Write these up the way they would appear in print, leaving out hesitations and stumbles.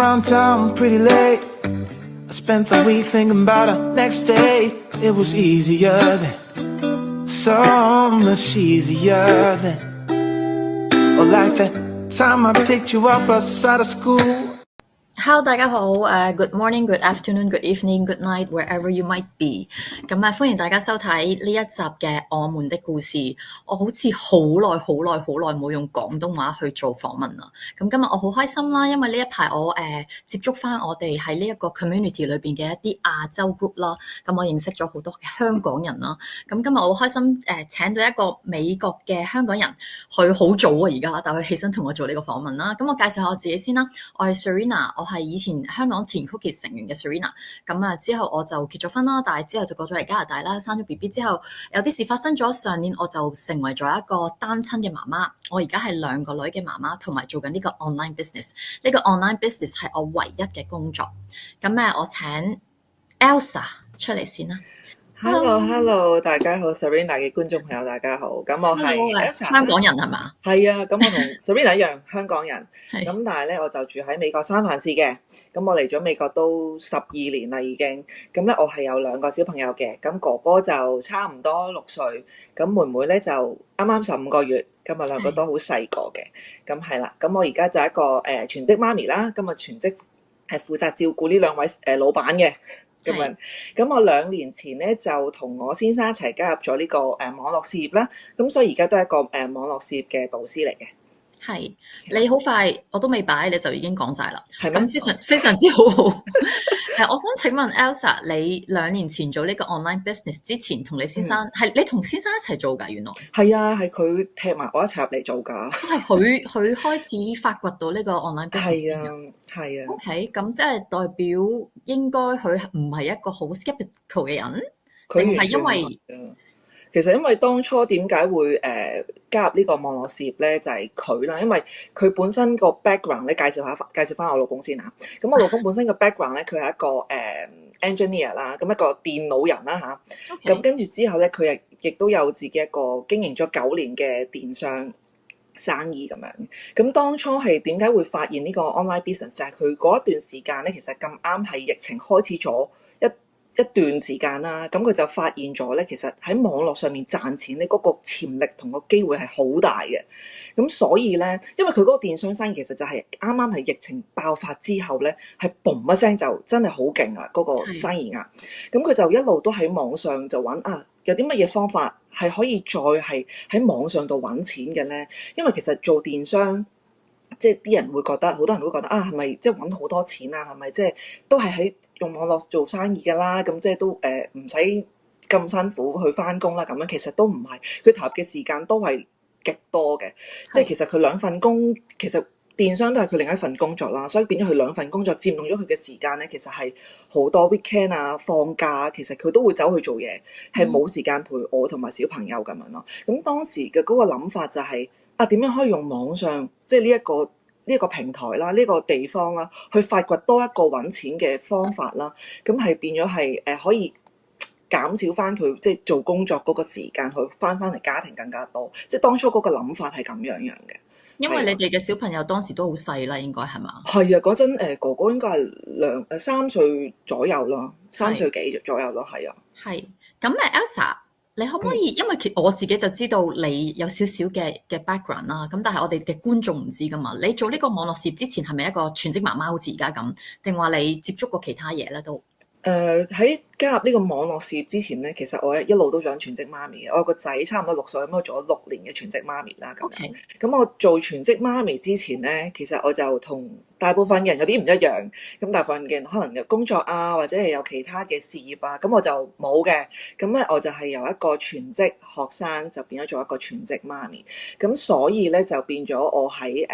around town pretty late. I spent the week thinking about her next day. It was easier then, so much easier then. Or like that time I picked you up outside of school.Hello， 大家好，Good morning, Good afternoon, Good evening, Good night, wherever you might be。咁歡迎大家收睇呢一集嘅我們的故事。我好似好耐冇用廣東話去做訪問啦。咁今日我好開心啦，因為呢一排我接觸翻我哋喺呢一個 community 裏邊嘅一啲亞洲 group 啦。咁我認識咗好多嘅香港人啦。咁今日我好開心請到一個美國嘅香港人，佢好早啊而家，但佢起身同我做呢個訪問啦。咁我介紹下我自己先啦，我係 Serena， 我係以前香港前 Cookies 成員嘅 Serena， 咁之後我就結咗婚啦，但係之後就過咗嚟加拿大啦，生咗 BB 之後，有啲事發生咗，上年我就成為咗一個單親嘅媽媽，我而家係2個女嘅媽媽，同埋做緊呢個 online business， 呢個 online business 係我唯一嘅工作。咁我請 Elsa 出嚟先啦。Hello， 大家好 ，Serena 嘅觀眾朋友大家好，咁我係 Elsa， 香港人係嘛？係啊，咁我同 Serena 一樣香港人，咁但係咧我就住喺美國三藩市嘅，咁我嚟咗美國都12年啦已經，咁咧我係有2個小朋友嘅，咁哥哥就差唔多6歲，咁妹妹咧就啱啱15個月，咁啊2個都好細個嘅，咁係啦，咁我而家就一個全職媽咪啦，今日全職係負責照顧呢2位老闆嘅。咁我2年前咧就同我先生一齊加入咗呢個網絡事業啦，咁所以而家都係一個網絡事業嘅導師嚟嘅。係，你好快我都未擺你就已經講晒啦，係咩？咁非常之好好。我想請問 Elsa， 你2年前做呢個 online business 之前，同你先生係你同先生一齊做㗎？原來係啊，係佢踢埋我一齊入嚟做㗎。係佢開始發掘到呢個 online business。係啊。OK， 咁即係代表應該佢唔係一個好 skeptical 嘅人，定係因為？其實因為當初點解會加入呢個網絡事業咧，就係佢啦，因為佢本身個 background 咧，介紹翻我老公先嚇。咁我老公本身個 background 咧，佢係一個engineer 啦，咁一個電腦人啦嚇。咁跟住之後咧，佢亦都有自己一個經營咗9年嘅電商生意咁樣。咁當初係點解會發現呢個 online business？ 就係佢嗰一段時間咧，其實咁啱係疫情開始咗一段時間啦，咁佢就發現咗咧，其實喺網絡上面賺錢咧，嗰個潛力同個機會係好大嘅。咁所以咧，因為佢嗰個電商生意其實就係啱啱係疫情爆發之後咧，係嘣一聲就真係好勁啊！嗰個生意額，咁佢就一路都喺網上就揾有啲乜嘢方法係可以再係喺網上度揾錢嘅咧？因為其實做電商，即係啲人會覺得，好多人都會覺得係咪即係揾好多錢啊？係咪即係都係喺用網絡做生意㗎啦？咁即係都唔使咁辛苦去返工啦。咁樣其實都唔係，佢投入嘅時間都係極多嘅。即係其實佢2份工，其實電商都係佢另一份工作啦。所以變咗佢2份工作佔用咗佢嘅時間咧，其實係好多 weekend 啊、放假，其實佢都會走去做嘢，係冇時間陪我同埋小朋友咁樣咯。咁當時嘅嗰個諗法就係點樣可以用網上即係呢一個平台啦，呢個地方啦，去發掘多一個揾錢嘅方法啦，咁係變咗係可以減少翻佢即係做工作嗰個時間，去翻嚟家庭更加多。即係當初嗰個諗法係咁樣嘅。因為你哋嘅小朋友當時都好細啦，應該係嘛？係啊，嗰陣哥哥應該係3歲左右咯，3歲幾左右咯，係啊。係咁Elsa，你可唔可以？因為我自己就知道你有少少嘅 background 啦，咁但係我哋嘅觀眾唔知噶嘛。你做呢個網絡事業之前係咪一個全職媽媽，好似而家咁，定話你接觸過其他嘢咧都？喺加入呢個網絡事業之前咧，其實我一路都做全職媽咪嘅。我有個仔差唔多6歲，咁我做咗6年嘅全職媽咪啦。咁咁我做全職媽咪之前咧，其實我就同大部分人有啲唔一樣。咁大部分嘅人可能有工作啊，或者係有其他嘅事業啊，咁我就冇嘅。咁咧我就係由一個全職學生就變咗做一個全職媽咪。咁所以咧就變咗我喺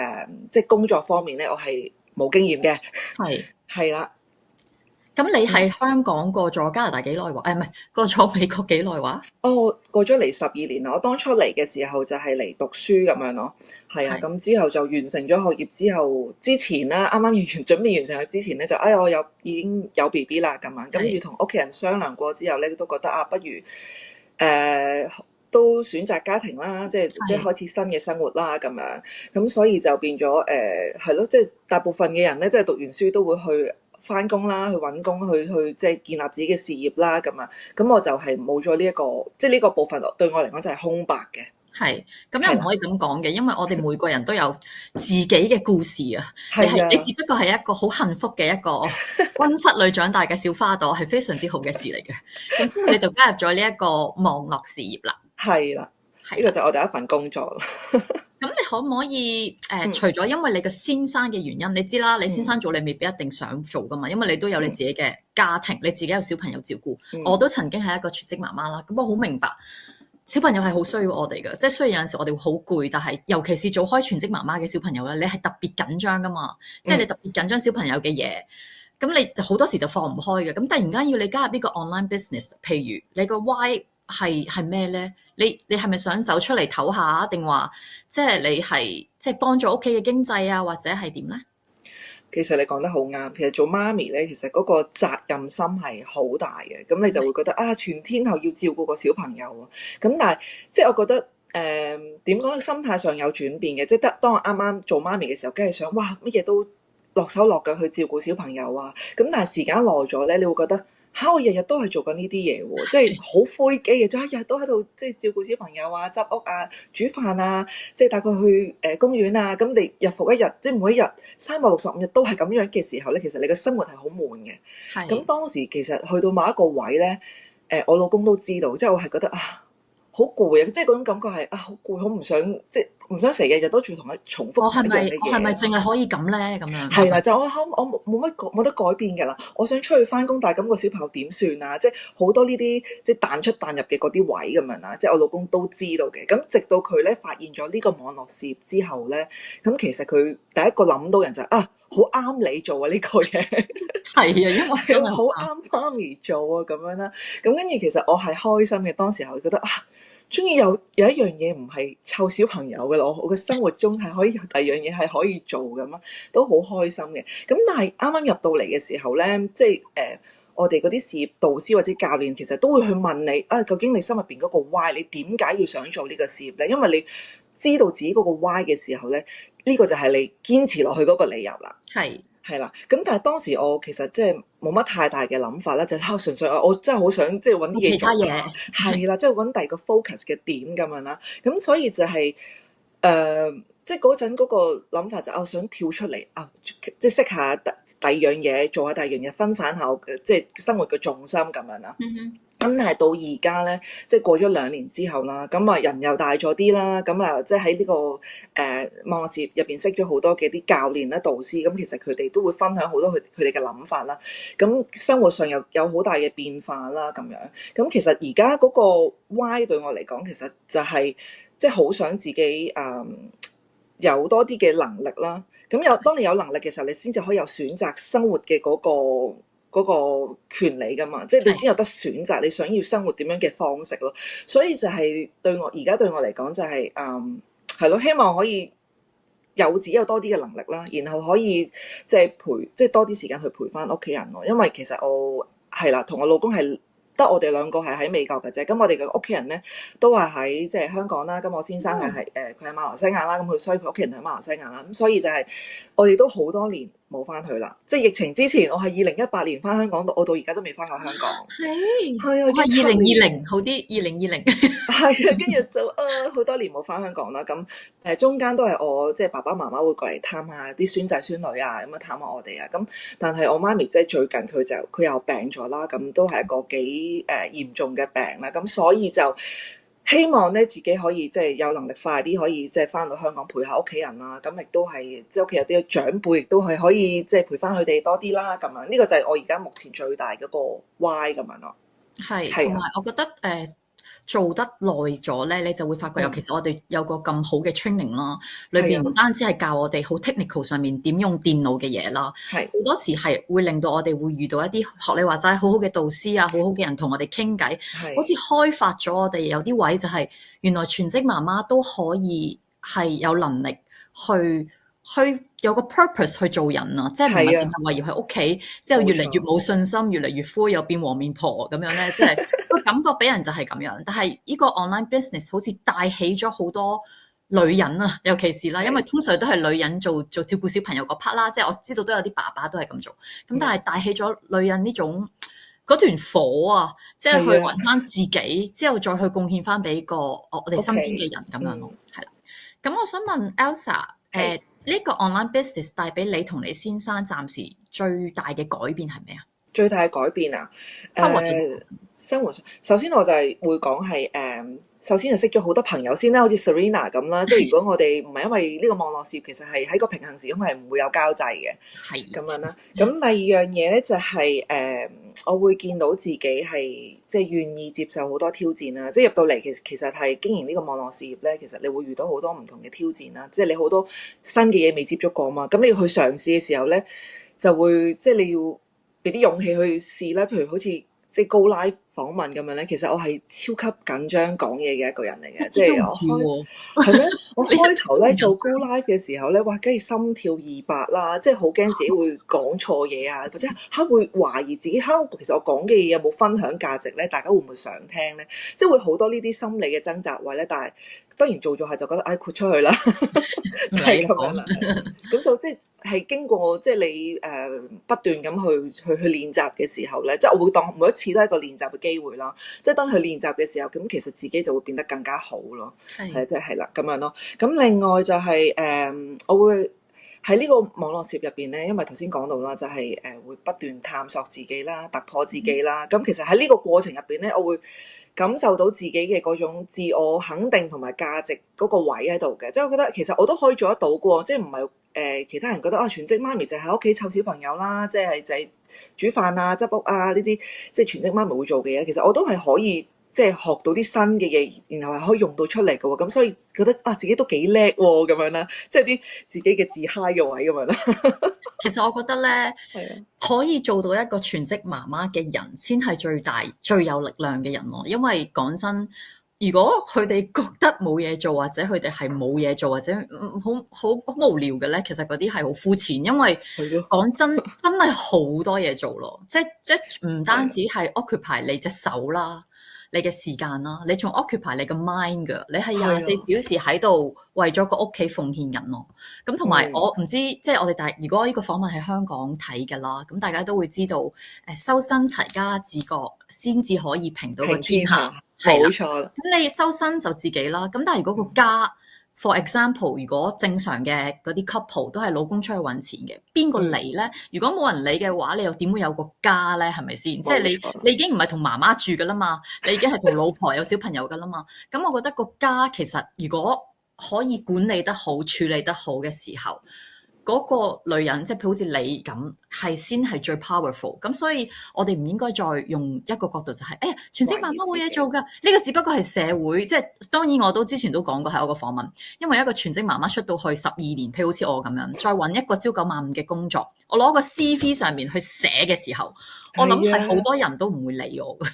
即係工作方面咧，我係冇經驗嘅。係啦。咁你喺香港過咗加拿大幾耐話？唔係過咗美國幾耐話？過咗嚟12年啦。我當初嚟嘅時候就係嚟讀書咁樣咯。係啊，咁之後就完成咗學業之後，之前啦，啱啱準備完成佢之前咧，就我已經有 BB 啦咁樣。跟住同屋企人商量過之後咧，都覺得不如都選擇家庭啦，即係開始新嘅生活啦咁樣，咁所以就變咗係咯，即係大部分嘅人咧，即係讀完書都會去返工啦，去揾工，去即係建立自己嘅事業啦咁啊，咁我就係冇咗呢一個，即係呢個部分對我嚟講就係空白嘅。係，咁又唔可以咁講嘅，因為我哋每個人都有自己嘅故事啊。你只不過係一個好幸福嘅一個溫室裏長大嘅小花朵，係非常之好嘅事嚟嘅。咁所以你就加入咗呢一個網絡事業啦。係啦，呢個就係我第一份工作啦。咁你可唔可以除咗因為你嘅先生嘅原因，你知啦，你先生做你未必一定想做噶嘛，因為你都有你自己嘅家庭，你自己有小朋友照顧。我都曾經係一個全職媽媽啦，咁我好明白。小朋友係好需要我哋嘅，即係雖然有陣時我哋會好攰，但係尤其是做開全職媽媽嘅小朋友咧，你係特別緊張噶嘛，即係你特別緊張小朋友嘅嘢，咁你就好多時就放唔開嘅。咁突然間要你加入呢個 online business， 譬如你個 why 係咩咧？你係咪想走出嚟唞下，定話即係你係即係幫助屋企嘅經濟啊，或者係點咧？其實你講得好啱，其實做媽咪咧，其實嗰個責任心係好大嘅，咁你就會覺得啊，全天候要照顧個小朋友啊，咁但係即係我覺得點講咧，心態上有轉變嘅，即係當我啱啱做媽咪嘅時候，梗係想哇乜嘢都落手落腳去照顧小朋友啊，咁但係時間耐咗咧，你會覺得我日日都係做緊呢啲嘢喎，即係好灰機嘅，就日日都喺度即係照顧小朋友啊、執屋啊、煮飯啊，即係帶佢去公園啊，咁你日復一日，即係每一日365日都係咁樣嘅時候咧，其實你嘅生活係好悶嘅。咁當時其實去到某一個位咧，我老公都知道，即係我係覺得啊好攰啊，即係嗰種感覺係啊好攰，好唔想即係唔想成日日都做同一重複一樣嘅嘢。我係咪淨係可以咁咧？咁樣係啦，就我冇得改變嘅啦。我想出去返工，但係咁個小朋友點算啊？即係好多呢啲即係彈出彈入嘅嗰啲位咁樣啦。即係我老公都知道嘅。咁直到佢咧發現咗呢個網絡事業之後咧，咁其實佢第一個諗到人就係好啱你做啊呢個嘢。係啊，因為真係好啱媽咪做啊咁樣啦。咁跟住其實我係開心嘅，當時候覺得終於有一樣嘢唔係湊小朋友嘅啦，我嘅生活中係可以有第二樣嘢係可以做嘅嘛，都好開心嘅。咁但係啱啱入到嚟嘅時候咧，即係我哋嗰啲事業導師或者教練其實都會去問你究竟你心入邊嗰個 why， 你點解要想做呢個事業咧？因為你知道自己嗰個 why 嘅時候咧，呢個就係你堅持落去嗰個理由啦。係啦，咁但係當時我其實即係冇乜太大嘅諗法啦，就純粹我真係好想即係揾啲嘢做，其他嘢係啦，即係揾第二個 focus 嘅點咁樣啦。咁所以就係即係嗰陣嗰個諗法就我想跳出嚟即係識下第二樣嘢，做下第二樣嘢，分散下我嘅即係生活嘅重心咁樣啦。咁但係到而家咧，即係過咗2年之後啦，咁人又大咗啲啦，咁即係喺呢個網絡事業入邊識咗好多嘅啲教練啦、導師，咁其實佢哋都會分享好多佢哋嘅諗法啦。咁生活上又有好大嘅變化啦，咁樣。咁其實而家嗰個 why 對我嚟講，其實就係即係好想自己有多啲嘅能力啦。咁當你有能力嘅時候，你先至可以有選擇生活嘅嗰個權利噶嘛，即係你先有得選擇你想要生活點樣嘅方式咯。所以就係而家對我嚟講就係係咯，希望可以有自己有多啲嘅能力啦，然後可以即係多啲時間去陪翻屋企人咯。因為其實我係啦，同我老公係得我哋兩個係喺美國嘅啫。咁我哋嘅屋企人咧都係喺即係香港啦。咁我先生係佢喺馬來西亞啦。咁所以佢屋企人喺馬來西亞啦。咁所以就係我哋都好多年冇翻去啦，即係疫情之前，我係2018年翻香港，我到而家都未翻過香港。係啊，我係2020好啲，2020係啊，跟住就好多年冇翻香港啦。咁中間都係我即係爸爸媽媽會過嚟探下啲孫仔孫女啊，咁樣探下我哋啊。咁但係我媽咪即係最近佢又病咗啦，咁都係一個幾嚴重嘅病啦。咁所以就希望咧自己可以即係有能力快啲可以即係翻到香港陪下屋企人啦，咁亦都係即係屋企有啲長輩亦都係可以即係陪翻佢哋多啲啦，咁樣呢個就係我而家目前最大嗰個 why 咁樣咯。係，同埋我覺得做得耐咗咧，你就會發覺，尤其是我哋有個咁好嘅 training 啦，裏邊唔單止係教我哋好 technical 上面點用電腦嘅嘢啦，好多時係會令到我哋會遇到一啲學你話齋好好嘅導師啊，好好嘅人同我哋傾偈，好似開發咗我哋有啲位就係原來全職媽媽都可以係有能力去有個 purpose 去做人啊，即係唔係淨係話要喺屋企，之後越嚟越冇信心，越嚟越灰，又變黃面婆咁樣咧，即係個感覺俾人就係咁樣。但係呢個 online business 好似帶起咗好多女人啊，尤其是啦，因為通常都係女人做照顧小朋友嗰 part 啦，即係我知道都有啲爸爸都係咁做，咁但係帶起咗女人呢種嗰團火啊，即係去揾翻自己，之後再去貢獻翻俾我哋身邊嘅人咁樣咯，係啦。咁我想問 Elsa，呢個 online business 帶俾你同你先生暫時最大嘅改變係咩啊？最大嘅改變啊，生活上，首先我就係會講係首先就識咗好多朋友先啦，好似 Serena 咁啦。即係如果我哋唔係因為呢個網絡事業，其實係喺個平衡時空係唔會有交際嘅，係咁樣啦。咁第二樣嘢咧就係我會見到自己係即係願意接受好多挑戰啦。即係入到嚟其實係經營呢個網絡事業咧，其實你會遇到好多唔同嘅挑戰啦。即係你好多新嘅嘢未接觸過嘛，咁你要去嘗試嘅時候咧，就會即係你要俾啲勇氣去試啦。譬如好似即係高 live 訪問咁樣咧，其實我係超級緊張講嘢嘅一個人嚟嘅，即係係咩？我開頭咧做高 live 嘅時候咧，哇，梗係心跳200啦，即係好驚自己會講錯嘢啊，或者會懷疑自己其實我講嘅嘢有冇分享價值咧？大家會唔會想聽咧？即係會好多呢啲心理嘅掙扎位咧，但係當然做下就覺得豁出去啦，就係咁樣啦。咁就即係經過即係你不斷咁去練習嘅時候咧，即係我會當每一次都係一個練習嘅機會啦。即係當佢練習嘅時候，咁其實自己就會變得更加好咯。係即係啦咁樣咯。咁另外就係我會喺呢個網絡事業入邊咧，因為頭先講到啦，就係會不斷探索自己啦，突破自己啦。咁其實喺呢個過程入邊咧，我會感受到自己嘅嗰種自我肯定同埋價值嗰個位喺度嘅。即係我覺得其實我都可以做得到嘅，即係唔係其他人覺得全職媽咪就係喺屋企湊小朋友啦，即係就係煮飯啊、執屋啊呢啲，即係全職媽咪會做嘅嘢。其實我都係可以即係學到啲新嘅嘢，然後係可以用到出嚟嘅喎。咁所以覺得自己都幾叻喎咁樣啦，即係啲自己嘅自嗨嘅位咁樣啦。其實我覺得咧，可以做到一個全職媽媽嘅人，先係最大、最有力量嘅人咯。因為講真，如果佢哋覺得冇嘢做，或者佢哋係冇嘢做，或者好無聊嘅咧，其實嗰啲係好膚淺。因為講真係好多嘢做咯，即係唔單止係 occupy 你隻手啦。你嘅時間啦，你仲 occupy 你個 mind 㗎，你係24小時喺度為咗個屋企奉獻緊咯。咁同埋我唔知，即係我哋如果呢個訪問喺香港睇㗎啦，咁大家都會知道，修身齊家治國先至可以平到個天下，係啦。冇錯。咁你修身就自己啦，咁但係如果個家，for example，如果正常嘅嗰啲 couple 都係老公出去揾錢嘅，邊個理咧？如果冇人理嘅話，你又點會有個家咧？係咪先？即係你已經唔係同媽媽住噶啦嘛，你已經係同老婆有小朋友噶啦嘛。咁我覺得個家其實如果可以管理得好、處理得好嘅時候，嗰個女人即係譬如好似你咁，係先係最 powerful。咁所以我哋唔應該再用一個角度就係，全職媽媽冇嘢做㗎。呢個只不過係社會，即係當然我都之前都講過喺我個訪問，因為一個全職媽媽出到去12年，譬如好似我咁樣，再揾一個朝9晚5嘅工作，我攞個 CV 上面去寫嘅時候，我諗係好多人都唔會理我嘅。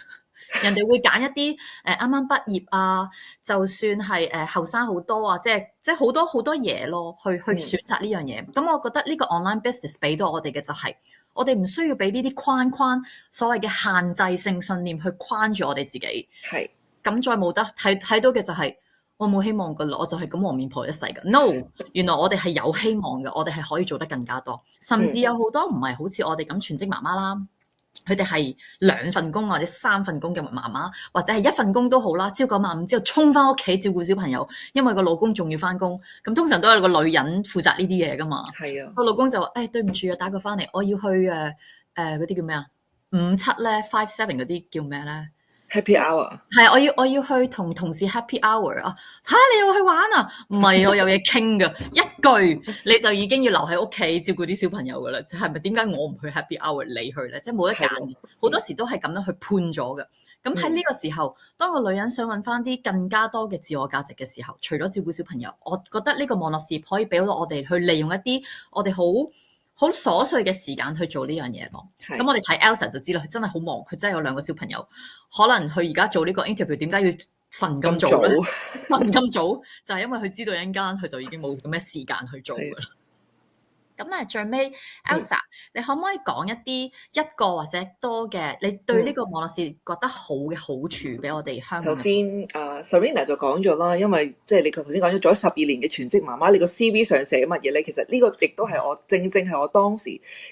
人哋會揀一啲啱啱畢業啊，就算係後生好多啊，即係好多嘢咯，去選擇呢樣嘢。咁我覺得呢個 online business 俾到我哋嘅就係，我哋唔需要俾呢啲框所謂嘅限制性信念去框住我哋自己。係咁再冇得睇到嘅就係，我冇希望噶啦，我就係咁黃面婆一世噶。No， 原來我哋係有希望嘅，我哋係可以做得更加多，甚至有好多唔係好似我哋咁全職媽媽啦。佢哋係2份工或者3份工嘅媽媽，或者係1份工都好啦，朝9晚5之後衝翻屋企照顧小朋友，因為個老公仲要翻工。咁通常都係個女人負責呢啲嘢噶嘛。係啊，個老公就話：對唔住啊，打佢翻嚟，我要去嗰啲叫咩啊？57咧，57嗰啲叫咩咧？Happy hour 係，我要去同同事 Happy hour 啊！你又去玩啊？唔係，我有嘢傾噶，一句你就已經要留喺屋企照顧啲小朋友噶啦。係咪？點解我唔去 Happy hour 你去咧？即係冇得揀，好多時都係咁樣去判咗嘅。咁喺呢個時候，當個女人想揾翻啲更加多嘅自我價值嘅時候，除咗照顧小朋友，我覺得呢個網絡事業可以俾到我哋去利用一啲我哋好瑣碎嘅時間去做呢樣嘢咯。咁我哋睇 Elsa 就知啦，佢真係好忙，佢真係有2個小朋友。可能佢而家做呢個 interview，點解要晨咁早咧？晨咁早就係因為佢知道一陣間佢就已經冇咁嘅時間去做噶啦。咁最尾 Elsa，你可唔可以講一個或者多嘅你對呢個網絡事業覺得好嘅好處俾我哋香港人？頭先Serena 就講咗啦，因為即係你頭先講咗做咗12年嘅全職媽媽，你個 CV 上寫乜嘢咧？其實呢個亦都係我正係我當時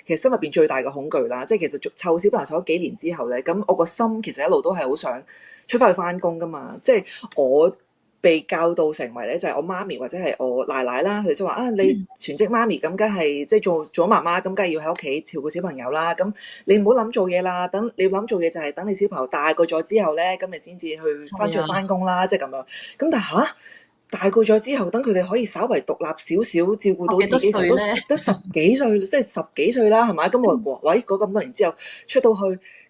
其實心入邊最大嘅恐懼啦。即係其實湊小朋友湊咗幾年之後咧，咁我個心其實一路都係好想出翻去翻工噶嘛。即係我被教導成為咧，就係我媽咪或者係我奶奶啦，佢哋就話你全職媽咪咁，梗係即係做咗媽媽，咁梗係要喺屋企照顧小朋友啦。咁你唔好諗做嘢啦，等你要諗做嘢就係等你小朋友大個咗之後咧，咁你先至去翻出去翻工啦，即係咁樣。咁但係大個咗之後，等佢哋可以稍為獨立少少，照顧到自己就都10幾歲，即係10幾歲啦，係咪？咁我話喂，嗰咁多年之後出到去，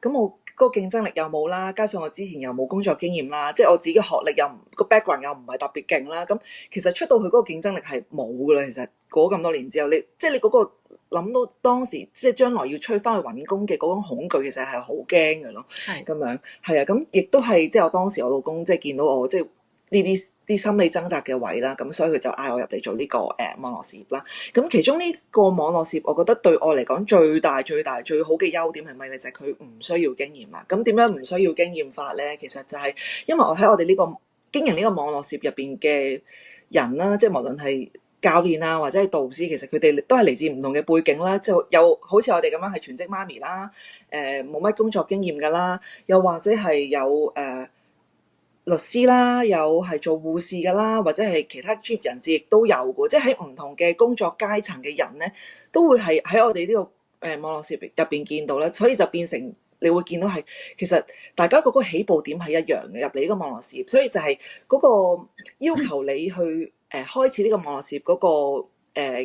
咁我嗰個競爭力又冇啦，加上我之前又冇工作經驗啦，即係我自己學歷又個 background 又唔係特別勁啦，咁其實出到去嗰個競爭力係冇噶啦。其實過咁多年之後，你嗰個諗到當時即係將來要出去翻去揾工嘅嗰種恐懼，其實係好驚嘅咯。係咁樣，係啊，咁亦都係即係我當時我老公即係見到我即係呢啲心理掙扎嘅位啦，咁所以佢就嗌我入嚟做呢個網絡事業啦。咁其中呢個網絡事業，我覺得對我嚟講最大最好嘅優點係咪咧？就係佢唔需要經驗啦。咁點樣唔需要經驗法咧？其實就係因為我喺我哋呢個經營呢個網絡事業入邊嘅人啦，即係無論係教練啊或者係導師，其實佢哋都係嚟自唔同嘅背景啦，就有好似我哋咁樣係全職媽咪啦，冇乜工作經驗噶啦，又或者係有律師啦，有係做護士噶啦，或者係其他專業人士亦都有嘅，即係喺唔同嘅工作階層嘅人咧，都會係喺我哋呢個網絡事業入邊見到啦，所以就變成你會見到係其實大家嗰個起步點係一樣嘅，入嚟呢個網絡事業，所以就係嗰個要求你去開始呢個網絡事業嗰個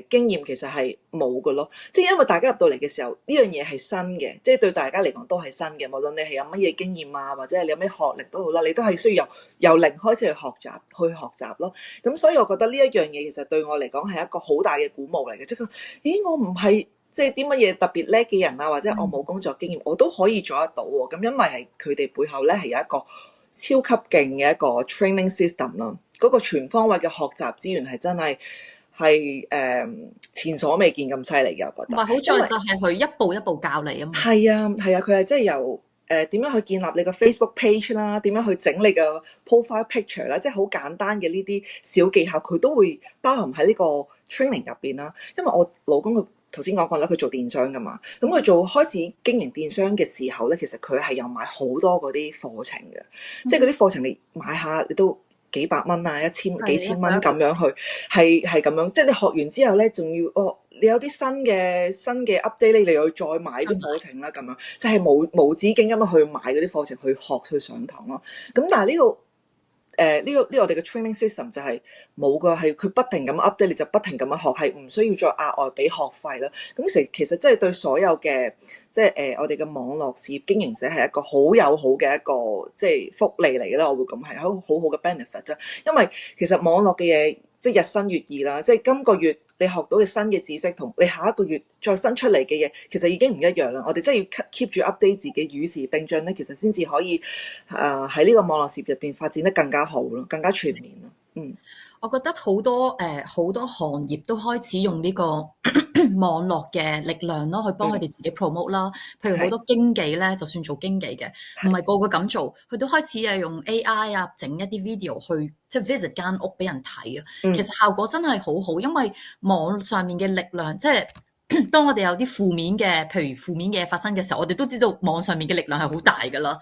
經驗其實係冇嘅咯，即係因為大家入到嚟嘅時候呢樣嘢係新嘅，即係對大家嚟講都係新嘅。無論你係有乜嘢經驗啊，或者係你有咩學歷都好啦，你都係需要由零開始去學習咯。咁所以我覺得呢一樣嘢其實對我嚟講係一個好大嘅鼓舞嚟嘅，即係咦我唔係即係啲乜嘢特別叻嘅人啊，或者我冇工作經驗，我都可以做得到喎。咁因為係佢哋背後咧係有一個超級勁嘅一個 training system 咯，嗰個全方位嘅學習資源係真係。係前所未見咁犀利嘅，我覺得。唔係好在就係佢一步一步教你啊嘛。係啊，佢係即係由點樣去建立你個 Facebook page 啦，點樣去整你個 profile picture 啦，即係好簡單嘅呢啲小技巧，佢都會包含喺呢個 training 入邊啦。因為我老公佢頭先講過啦，佢做電商噶嘛，咁佢開始經營電商嘅時候咧，其實佢係有買好多嗰啲課程嘅，即係嗰啲課程你買下你都幾百蚊啊，幾千蚊咁樣去，係咁樣，即係你學完之後咧，仲要你有啲新嘅 update 咧，你又要再買啲課程啦，咁樣，即係無止境咁樣去買嗰啲課程去學去上堂咯。咁但係呢個我哋嘅 training system 就係冇㗎，係佢不停咁 update，你就不停咁樣學，係唔需要再額外俾學費啦。咁其實即係對所有嘅即係我哋嘅網絡事業經營者係一個好友好嘅一個即係福利嚟嘅啦。我會咁係好好嘅 benefit 啫。因為其實網絡嘅嘢即係日新月異啦，即係今個月你學到嘅新嘅知識同你下一個月再新出嚟嘅嘢，其實已經唔一樣啦。我哋真係要 keep 住 update 自己，與時並進咧，其實先至可以喺呢個網絡事業入邊發展得更加好咯，更加全面咯。我覺得好多行業都開始用呢個網絡嘅力量咯，去幫佢哋自己 promote 啦。譬如好多經紀咧，就算做經紀嘅，唔係個個咁做，佢都開始用 AI 啊，整一啲 video 去即係 visit 間屋俾人睇啊。其實效果真係好好，因為網上面嘅力量即係。當我哋有啲負面嘅，譬如負面嘅嘢發生嘅時候，我哋都知道網上面嘅力量係好大㗎啦。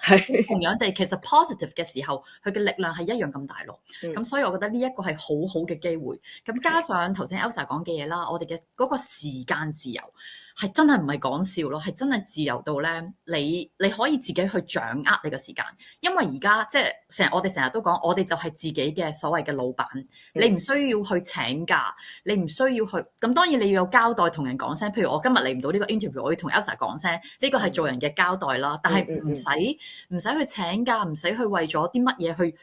同樣地，其實 positive 嘅時候，佢嘅力量係一樣咁大咯。咁所以我覺得呢一個係好好嘅機會。咁加上頭先 Elsa 講嘅嘢啦，我哋嘅嗰個時間自由係真係唔係講笑咯，係真係自由到咧，你可以自己去掌握你嘅時間。因為而家即係我哋成日都講，我哋就係自己嘅所謂嘅老闆，你唔需要去請假，你唔需要去咁，當然你要有交代同人講聲。譬如我今日嚟唔到呢個 interview，我要同 Elsa 講聲，呢個係做人嘅交代啦。但係唔使去請假，唔使去為咗啲乜嘢去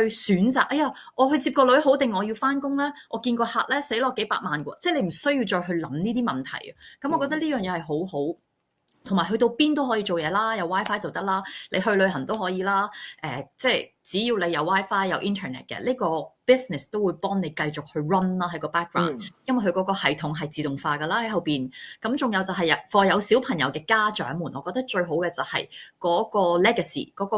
選擇。哎呀，我去接個女好定我要翻工咧？我見個客咧死落幾百萬嘅，即係你唔需要再去諗呢啲問題啊。咁我覺得呢樣嘢係好好。同埋去到邊都可以做嘢啦，有 WiFi 就得啦。你去旅行都可以啦。即係只要你有 WiFi 有 Internet 嘅，呢個 business 都會幫你繼續去 run 啦喺個 background，因為佢嗰個系統係自動化㗎啦喺後邊。咁仲有就係for有小朋友嘅家長們，我覺得最好嘅就係嗰個 legacy 嗰個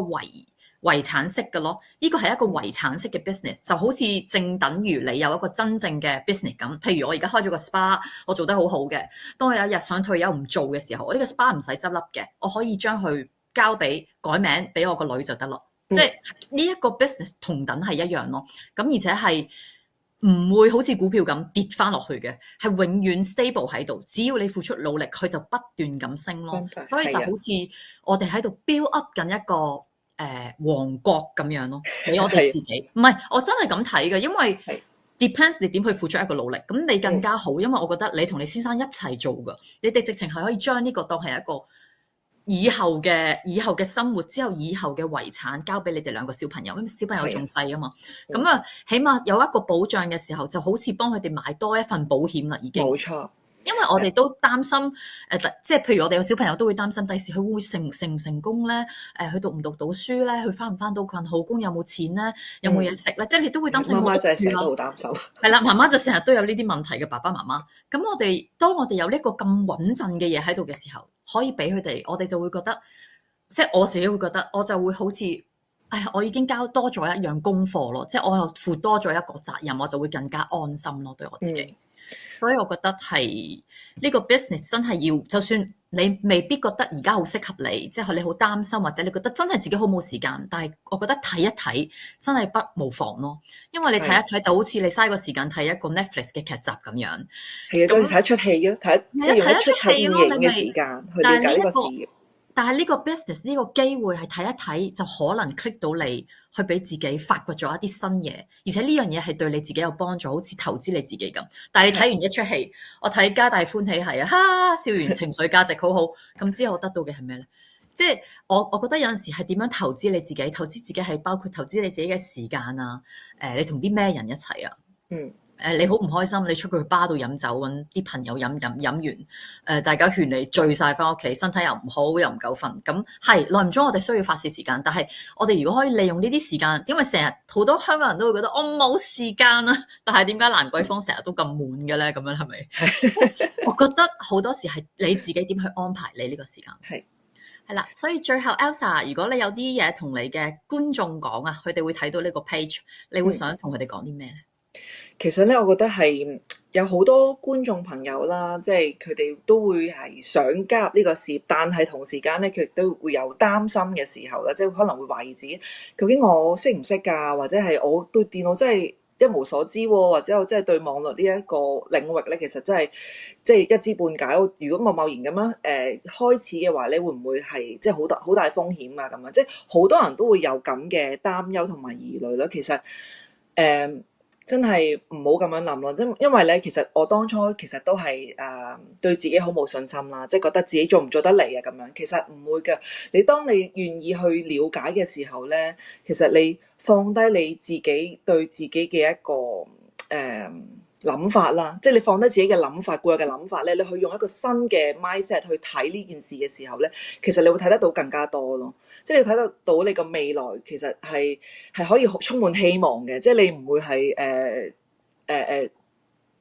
遺產式嘅咯，呢個係一個遺產式嘅 business， 就好似正等於你有一個真正嘅 business 咁。譬如我而家開咗個 spa， 我做得好好嘅，當我有一日想退休唔做嘅時候，我呢個 spa 唔使執笠嘅，我可以將佢交俾改名俾我個女就得咯。即係呢一個 business 同等係一樣咯。咁而且係唔會好似股票咁跌翻落去嘅，係永遠 stable 喺度。只要你付出努力，佢就不斷咁升咯。所以就好似我哋喺度 build up 緊一個王國咁樣咯，俾我哋自己。唔係，我真係咁睇嘅，因為 depends 你點去付出一個努力，咁你更加好。因為我覺得你同你先生一齊做㗎，你哋直情係可以將呢個當係一個以後嘅生活之後，以後嘅遺產交俾你哋兩個小朋友，因為小朋友仲細啊嘛。咁啊，起碼有一個保障嘅時候，就好似幫佢哋買多一份保險啦，已經。冇錯。因為我哋都擔心，即係譬如我哋有小朋友都會擔心，第時佢會成唔成功咧？佢讀唔讀到書咧？佢翻唔翻到群好工？有冇錢咧？有冇嘢食咧？即係你都會擔心。媽媽就係成日都好擔心。係啦，媽媽就成日都有呢啲問題嘅，爸爸媽媽。咁當我哋有呢個咁穩陣嘅嘢喺度嘅時候，可以俾佢哋，我哋就會覺得，即係我自己會覺得，我就會好似，我已經交多咗一樣功課咯，即係我又負多咗一個責任，我就會更加安心咯，對我自己。所以我覺得係呢個 business 真係要，就算你未必覺得而家好適合你，即係你好擔心，或者你覺得真係自己好冇時間，但係我覺得睇一睇真係不無妨咯。因為你睇一睇就好似你嘥個時間睇一個 Netflix 嘅劇集咁樣。係啊，就睇一出戲咯，睇一出戲咯，你嘅時間去了解呢個事業。但係呢個 business 呢個機會係睇一睇就可能 click 到你，去俾自己發掘咗一啲新嘢，而且呢樣嘢係對你自己有幫助，好似投資你自己咁。但係你睇完一出戲，我睇皆大歡喜係啊，哈笑完情緒價值好好，咁之後得到嘅係咩咧？即係我覺得有陣時係點樣投資你自己？投資自己係包括投資你自己嘅時間啊，你同啲咩人一齊啊？你好唔開心，你出去巴度飲酒，揾啲朋友飲完，大家勸你醉晒翻屋企，身體又唔好，又唔夠瞓，咁係耐唔中我哋需要發泄時間，但係我哋如果可以利用呢啲時間，因為成日好多香港人都會覺得我冇時間啊，但係點解蘭桂坊成日都咁滿嘅咧？咁樣係咪？我覺得好多時係你自己點去安排你呢個時間。係啦，所以最後 Elsa， 如果你有啲嘢同你嘅觀眾講啊，佢哋會睇到呢個 page， 你會想同佢哋講啲咩咧？其實咧，我覺得係有好多觀眾朋友啦，即係佢哋都會係想加入呢個事業，但係同時間咧，佢亦都會有擔心嘅時候啦，即係可能會懷疑自己究竟我識唔識㗎，或者係我對電腦真係一無所知喎，或者我真係對網絡呢一個領域咧，其實真係即係一知半解。如果貿然咁樣開始嘅話咧，會唔會係即係好大風險啊？咁樣即係好多人都會有咁嘅擔憂同埋疑慮啦。其實真係唔好咁樣諗咯，因為咧，其實我當初其實都係對自己好冇信心啦，即係覺得自己做唔做得嚟啊咁樣。其實唔會㗎，你當你願意去了解嘅時候咧，其實你放低你自己對自己嘅一個諗法啦，即係你放低自己嘅諗法、固有嘅諗法咧，你去用一個新嘅 mindset 去睇呢件事嘅時候咧，其實你會睇得到更加多咯。即係你睇得到你個未來其實係可以充滿希望嘅，即係你唔會係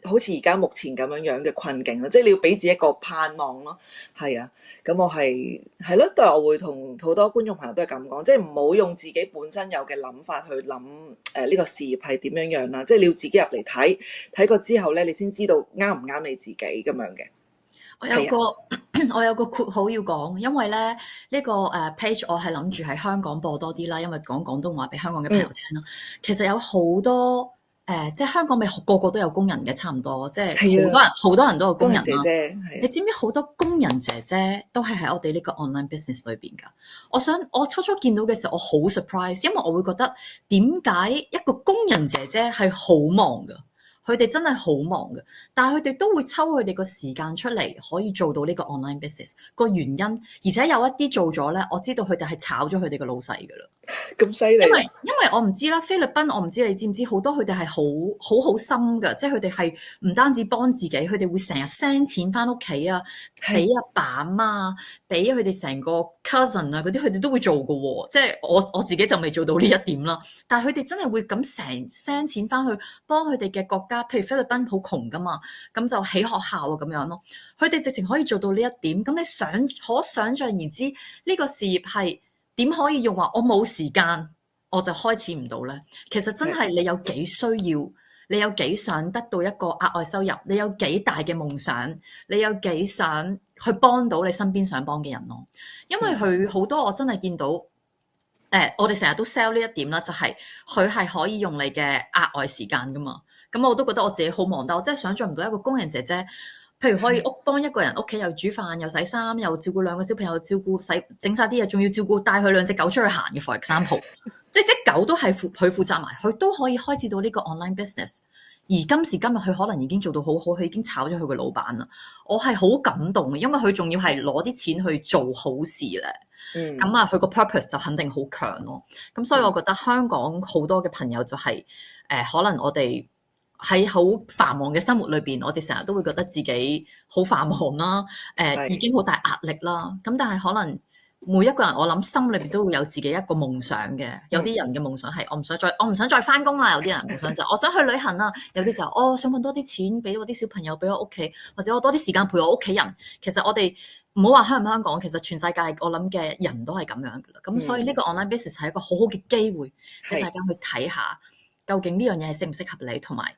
好似而家目前咁樣嘅困境咯。即係你要俾自己一個盼望咯。係啊，咁我係咯，但係我會同好多觀眾朋友都係咁講，即係唔好用自己本身有嘅諗法去諗呢個事業係點樣樣啦。即係你要自己入嚟睇過之後咧，你先知道啱唔啱你自己咁樣嘅。我有個括號要講，因為咧呢個page 我係諗住喺香港播多啲啦，因為講廣東話俾香港嘅朋友聽啦。其實有好多即係香港咪個個都有工人嘅，差唔多，即係好多人都有工人啦。姐姐，你知唔知好多工人姐姐都係喺我哋呢個 online business 裏邊㗎？我初初見到嘅時候，我好 surprise，因為我會覺得點解一個工人姐姐係好忙㗎？佢哋真係好忙嘅，但係佢哋都會抽佢哋個時間出嚟，可以做到呢個 online business。個原因，而且有一啲做咗咧，我知道佢哋係炒咗佢哋個老細噶啦。咁犀利！因為我唔知啦，菲律賓我唔知你知唔知，好多佢哋係好心㗎，即係佢哋係唔單止幫自己，佢哋會成日 send 錢翻屋企啊，俾阿爸阿媽，俾佢哋成個 cousin 啊嗰啲，佢哋都會做㗎喎。即係我自己就未做到呢一點啦，但係佢哋真係會咁成 send 錢翻去幫佢哋嘅國家，譬如菲律賓好窮㗎嘛，咁就起學校啊咁樣咯。佢哋直情可以做到呢一點，咁你可想像而知呢個事業係點可以用話我冇時間我就開始唔到呢？其實真係你有幾需要，你有幾想得到一個額外收入，你有幾大嘅夢想，你有幾想去幫到你身邊想幫嘅人咯。因為佢好多我真係見到，我哋成日都 sell 呢一點啦，就係佢係可以用你嘅額外時間噶嘛。咁我都覺得我自己好忙，但我真係想像唔到一個工人姐姐。譬如可以幫一個人屋企又煮飯又洗衫又照顧兩個小朋友，照顧整晒啲嘢，仲要照顧帶佢兩隻狗出去行嘅 for example， 即狗都係佢負責埋，佢都可以開始到呢個 online business。而今時今日佢可能已經做到好好，佢已經炒咗佢個老闆啦。我係好感動嘅，因為佢仲要係攞啲錢去做好事咧。咁啊，佢個 purpose 就肯定好強咯。咁所以我覺得香港好多嘅朋友就係可能我哋喺好繁忙嘅生活裏邊，我哋成日都會覺得自己好繁忙啦，已經好大壓力啦。咁但係可能每一個人，我諗心裏邊都會有自己一個夢想嘅。有啲人嘅夢想係我唔想再翻工啦。有啲人夢想就我想去旅行啦。有啲就我想揾多啲錢俾我啲小朋友，俾我屋企，或者我多啲時間陪我屋企人。其實我哋唔好話香唔香港，其實全世界我諗嘅人都係咁樣噶啦。咁所以呢個 online business 係一個好好嘅機會，俾大家去睇下究竟呢樣嘢係適唔適合你，同埋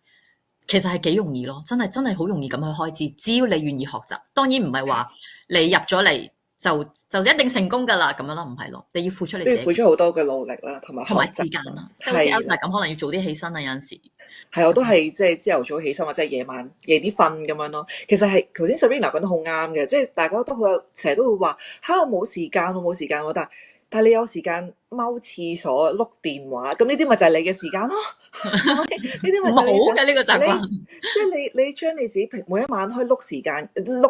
其實係幾容易咯，真係好容易咁去開始，只要你願意學習。當然唔係話你入咗嚟就一定成功㗎啦，咁樣咯，唔係咯，你要付出你自己，都要付出好多嘅努力啦，同埋時間啦。即係好似 Elsa 咁，可能要早啲起身啊，有陣時。係，我都係即係朝頭早起身或者係夜啲瞓咁樣咯。其實係頭先 Serena 講得好啱嘅，即係大家都好有成日都會話我冇時間喎，但係你有時間踎廁所碌電話，咁呢啲咪就係你嘅時間咯。呢啲咪就係你好嘅呢個習慣。即係你將你自己每一晚可以碌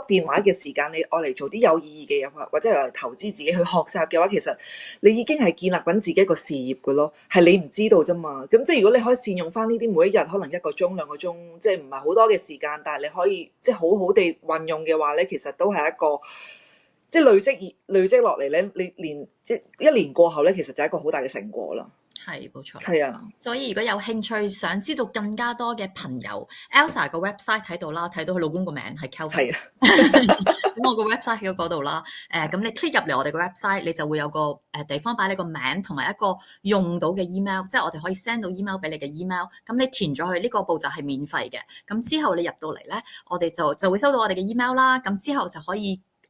電話嘅時間，你愛嚟做啲有意義嘅嘢，或者係嚟投資自己去學習嘅話，其實你已經係建立緊自己一個事業嘅咯。係你唔知道啫嘛。咁即係如果你可以善用翻呢啲每一日可能1個鐘2個鐘，即係唔係好多嘅時間，但係你可以即係好好地運用嘅話咧，其實都係一個。即係累積落嚟咧，你即係1年過後咧，其實就係一個好大嘅成果啦。係，冇錯。係啊，所以如果有興趣想知道更加多嘅朋友 ，Elsa 個 website 睇到啦，睇到佢老公個名係 Kelvin。係啊，咁我個 website 喺嗰度啦。咁你 click 入嚟我哋個 website，你就會有個地方擺你個名同埋一個用到嘅 email， 即係我哋可以 send 到 email 俾你嘅 email。咁你填咗去呢個步驟係免費嘅。咁之後你入到嚟咧，我哋就會收到我哋嘅 email 啦。咁之後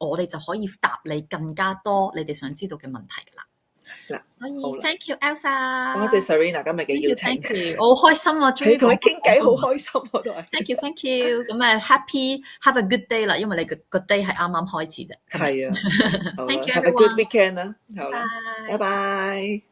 我哋就可以答你更加多你哋想知道嘅問題㗎啦。所以 thank you Elsa， 多謝 Serena 今日嘅邀請。Thank you， 我好開心啊，終於同你傾偈好開心，我都係。Thank you， 咁have a good day 啦，因為你個 day 係啱啱開始啫。係啊， Thank you， have a good weekend 啦，好啦，拜拜。